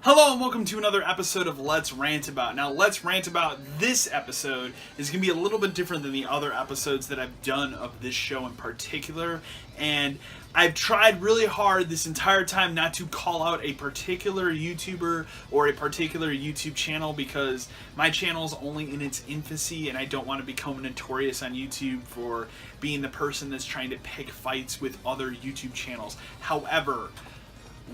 Hello and welcome to another episode of Let's Rant About. Now, Let's Rant About this episode is going to be a little bit different than the other episodes that I've done of this show in particular. And I've tried really hard this entire time not to call out a particular YouTuber or a particular YouTube channel because my channel is only in its infancy and I don't want to become notorious on YouTube for being the person that's trying to pick fights with other YouTube channels. However,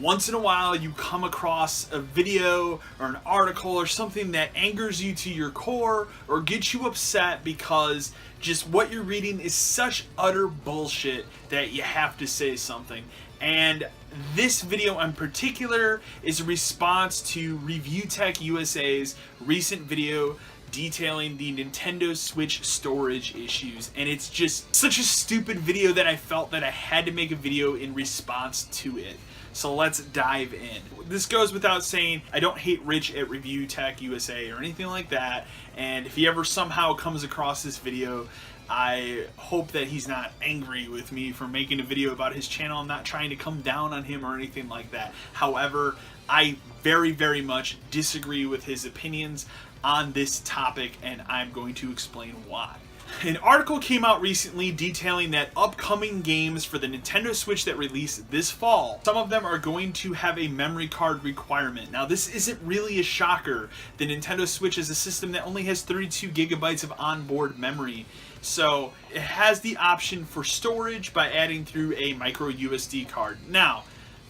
once in a while you come across a video or an article or something that angers you to your core or gets you upset because just what you're reading is such utter bullshit that you have to say something. And this video in particular is a response to ReviewtechUSA's recent video detailing the Nintendo Switch storage issues, and it's just such a stupid video that I felt that I had to make a video in response to it. So let's dive in. This goes without saying, I don't hate Rich at ReviewtechUSA or anything like that, and if he ever somehow comes across this video, I hope that he's not angry with me for making a video about his channel. I'm not trying to come down on him or anything like that. However, I very, very much disagree with his opinions on this topic, and I'm going to explain why. An article came out recently detailing that upcoming games for the Nintendo Switch that release this fall, some of them are going to have a memory card requirement. Now, this isn't really a shocker. The Nintendo Switch is a system that only has 32 gigabytes of onboard memory. So it has the option for storage by adding through a micro SD card. Now,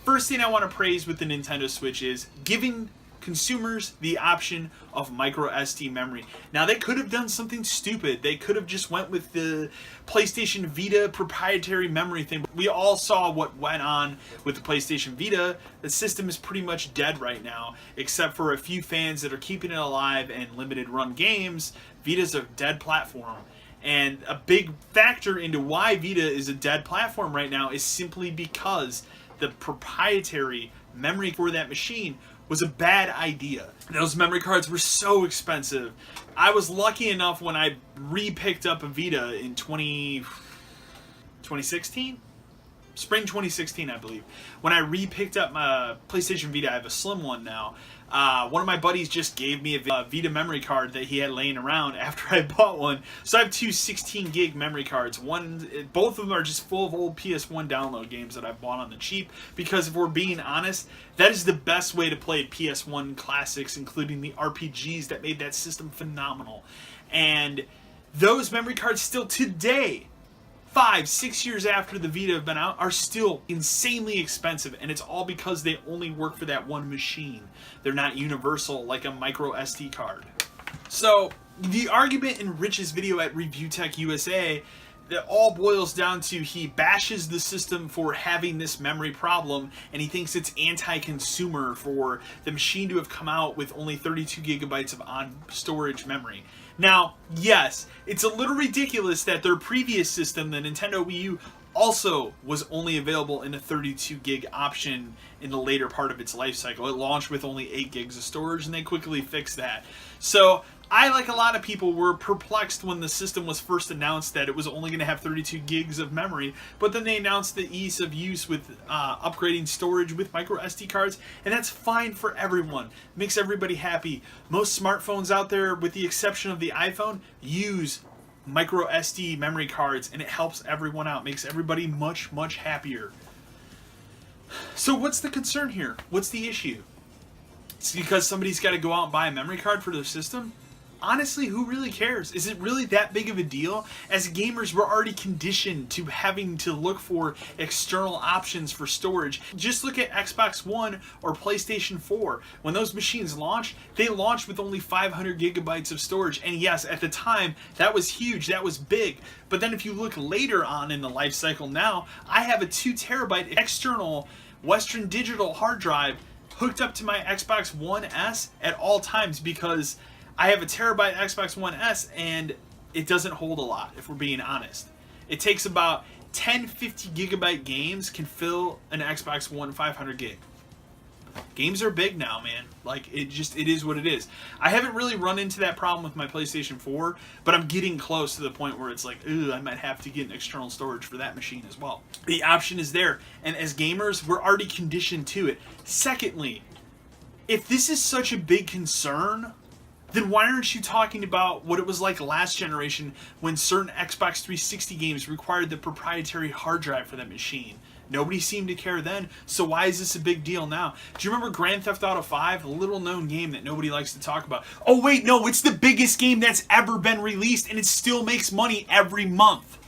first thing I want to praise with the Nintendo Switch is giving consumers the option of micro SD memory. Now, they could have done something stupid. They could have just went with the PlayStation Vita proprietary memory thing. We all saw what went on with the PlayStation Vita. The system is pretty much dead right now, except for a few fans that are keeping it alive and limited run games. Vita's a dead platform. And a big factor into why Vita is a dead platform right now is simply because the proprietary memory for that machine was a bad idea. Those memory cards were so expensive. I was lucky enough when I re-picked up a Vita in 2016? Spring 2016, I believe. When I re-picked up my PlayStation Vita, I have a slim one now. One of my buddies just gave me a Vita memory card that he had laying around after I bought one. So I have two 16 gig memory cards. Both of them are just full of old PS1 download games that I bought on the cheap. Because if we're being honest, that is the best way to play PS1 classics, including the RPGs that made that system phenomenal. And those memory cards still today, 5-6 years after the Vita have been out, are still insanely expensive, and it's all because they only work for that one machine. They're not universal like a micro SD card. So the argument in Rich's video at ReviewtechUSA, that all boils down to he bashes the system for having this memory problem, and he thinks it's anti-consumer for the machine to have come out with only 32 gigabytes of on-storage memory. Now, yes, it's a little ridiculous that their previous system, the Nintendo Wii U, also was only available in a 32 gig option in the later part of its life cycle. It launched with only 8 gigs of storage, and they quickly fixed that. So I, like a lot of people, were perplexed when the system was first announced that it was only going to have 32 gigs of memory, but then they announced the ease of use with upgrading storage with micro SD cards, and that's fine for everyone. Makes everybody happy. Most smartphones out there, with the exception of the iPhone, use micro SD memory cards, and it helps everyone out. Makes everybody much, much happier. So what's the concern here? What's the issue? It's because somebody's got to go out and buy a memory card for their system? Honestly, who really cares? Is it really that big of a deal? As gamers, we're already conditioned to having to look for external options for storage. Just look at Xbox One or PlayStation 4. When those machines launched, they launched with only 500 gigabytes of storage. And yes, at the time, that was huge. That was big. But then if you look later on in the life cycle now, I have a 2 terabyte external Western Digital hard drive hooked up to my Xbox One S at all times because I have a terabyte Xbox One S and it doesn't hold a lot, if we're being honest. It takes about 10 50 gigabyte games can fill an Xbox One 500 gig. Games are big now, man. Like, it is what it is. I haven't really run into that problem with my PlayStation 4, but I'm getting close to the point where it's like, ooh, I might have to get an external storage for that machine as well. The option is there, and as gamers, we're already conditioned to it. Secondly, If this is such a big concern, then why aren't you talking about what it was like last generation when certain Xbox 360 games required the proprietary hard drive for that machine? Nobody seemed to care then, so why is this a big deal now? Do you remember Grand Theft Auto 5, a little known game that nobody likes to talk about? Oh wait, no, it's the biggest game that's ever been released and it still makes money every month.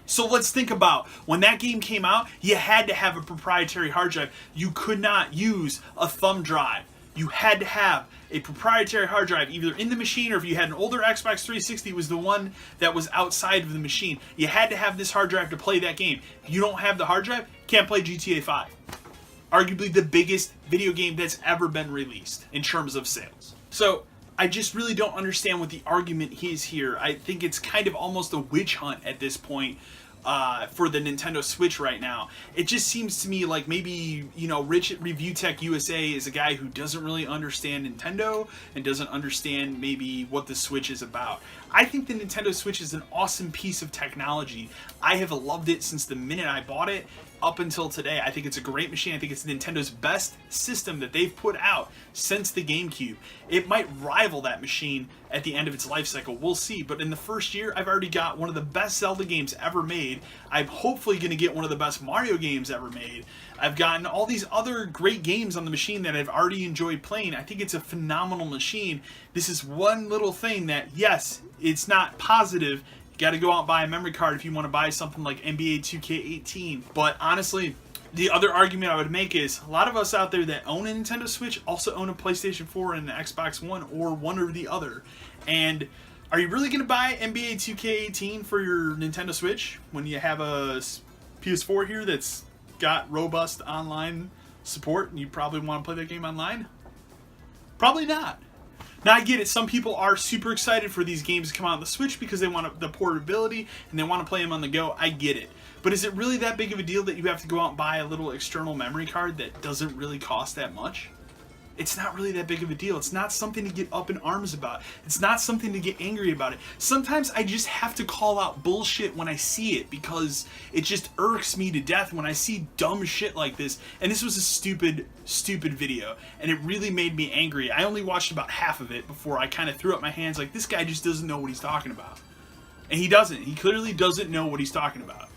So let's think about when that game came out, you had to have a proprietary hard drive. You could not use a thumb drive. You had to have a proprietary hard drive either in the machine, or if you had an older Xbox 360, it was the one that was outside of the machine. You had to have this hard drive to play that game. If you don't have the hard drive, can't play GTA 5. Arguably the biggest video game that's ever been released in terms of sales. So I just really don't understand what the argument is here. I think it's kind of almost a witch hunt at this point. For the Nintendo Switch right now. It just seems to me like maybe, Rich at ReviewtechUSA is a guy who doesn't really understand Nintendo and doesn't understand maybe what the Switch is about. I think the Nintendo Switch is an awesome piece of technology. I have loved it since the minute I bought it up until today. I think it's a great machine. I think it's Nintendo's best system that they've put out since the GameCube. It might rival that machine at the end of its life cycle. We'll see. But in the first year, I've already got one of the best Zelda games ever made. I'm hopefully going to get one of the best Mario games ever made. I've gotten all these other great games on the machine that I've already enjoyed playing. I think it's a phenomenal machine. This is one little thing that, yes, it's not positive. You got to go out and buy a memory card if you want to buy something like NBA 2K18. But honestly, the other argument I would make is a lot of us out there that own a Nintendo Switch also own a PlayStation 4 and an Xbox One, or one or the other. And are you really going to buy NBA 2K18 for your Nintendo Switch when you have a PS4 here that's got robust online support and you probably want to play that game online? Probably not. Now, I get it. Some people are super excited for these games to come out on the Switch because they want the portability and they want to play them on the go. I get it. But is it really that big of a deal that you have to go out and buy a little external memory card that doesn't really cost that much? It's not really that big of a deal. It's not something to get up in arms about. It's not something to get angry about it. Sometimes I just have to call out bullshit when I see it because it just irks me to death when I see dumb shit like this. And this was a stupid video. And it really made me angry. I only watched about half of it before I kind of threw up my hands like, this guy just doesn't know what he's talking about. And he doesn't. He clearly doesn't know what he's talking about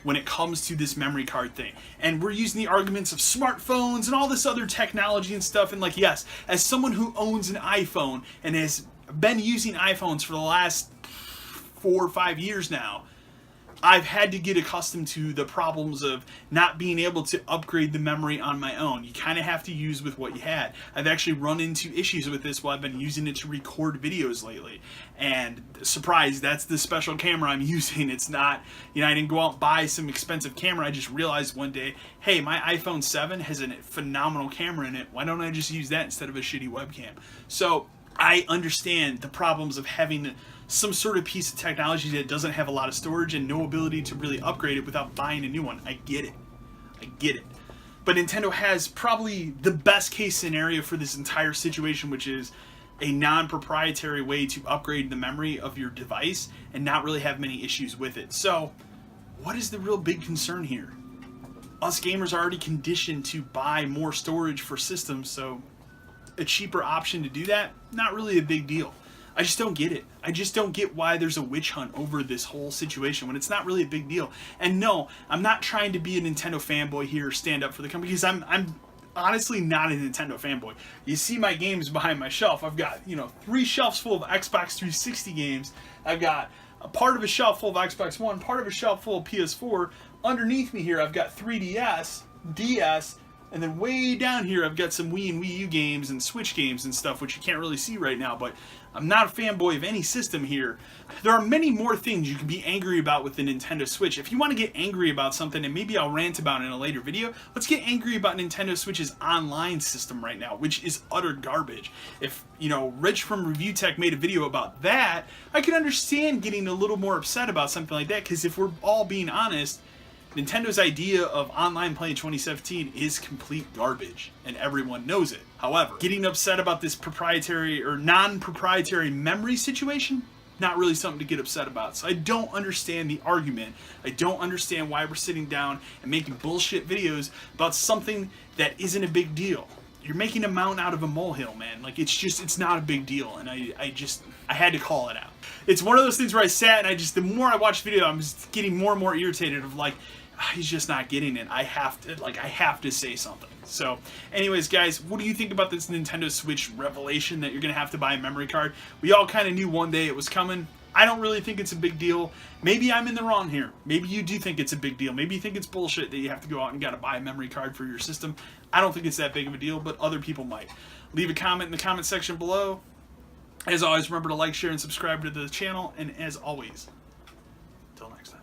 when it comes to this memory card thing. And we're using the arguments of smartphones and all this other technology and stuff, and like, yes, as someone who owns an iPhone and has been using iPhones for the last 4 or 5 years now, I've had to get accustomed to the problems of not being able to upgrade the memory on my own. You kind of have to use with what you had. I've actually run into issues with this while I've been using it to record videos lately. And surprise, that's the special camera I'm using. It's not, I didn't go out and buy some expensive camera. I just realized one day, hey, my iPhone 7 has a phenomenal camera in it. Why don't I just use that instead of a shitty webcam? So I understand the problems of having some sort of piece of technology that doesn't have a lot of storage and no ability to really upgrade it without buying a new one. I get it. But Nintendo has probably the best case scenario for this entire situation, which is a non-proprietary way to upgrade the memory of your device and not really have many issues with it. So, what is the real big concern here? Us gamers are already conditioned to buy more storage for systems, so a cheaper option to do that, not really a big deal. I just don't get it. I just don't get why there's a witch hunt over this whole situation when it's not really a big deal. And no, I'm not trying to be a Nintendo fanboy here or stand up for the company, because I'm honestly not a Nintendo fanboy. You see my games behind my shelf. I've got, 3 shelves full of Xbox 360 games. I've got a part of a shelf full of Xbox One, part of a shelf full of PS4. Underneath me here, I've got 3DS, DS, and then way down here, I've got some Wii and Wii U games and Switch games and stuff, which you can't really see right now, but I'm not a fanboy of any system here. There are many more things you can be angry about with the Nintendo Switch. If you want to get angry about something, and maybe I'll rant about it in a later video, let's get angry about Nintendo Switch's online system right now, which is utter garbage. If, Rich from ReviewTech made a video about that, I could understand getting a little more upset about something like that, because if we're all being honest, Nintendo's idea of online play in 2017 is complete garbage, and everyone knows it. However, getting upset about this proprietary or non-proprietary memory situation, not really something to get upset about. So I don't understand the argument. I don't understand why we're sitting down and making bullshit videos about something that isn't a big deal. you're making a mountain out of a molehill, man. Like, it's not a big deal, and I had to call it out. It's one of those things where I sat and the more I watched the video, I'm just getting more and more irritated of like, he's just not getting it. I have to say something. So, anyways, guys, what do you think about this Nintendo Switch revelation that you're gonna have to buy a memory card? We all kind of knew one day it was coming. I don't really think it's a big deal. Maybe I'm in the wrong here. Maybe you do think it's a big deal. Maybe you think it's bullshit that you have to go out and gotta buy a memory card for your system. I don't think it's that big of a deal, but other people might. Leave a comment in the comment section below. As always, remember to like, share, and subscribe to the channel. And as always, until next time.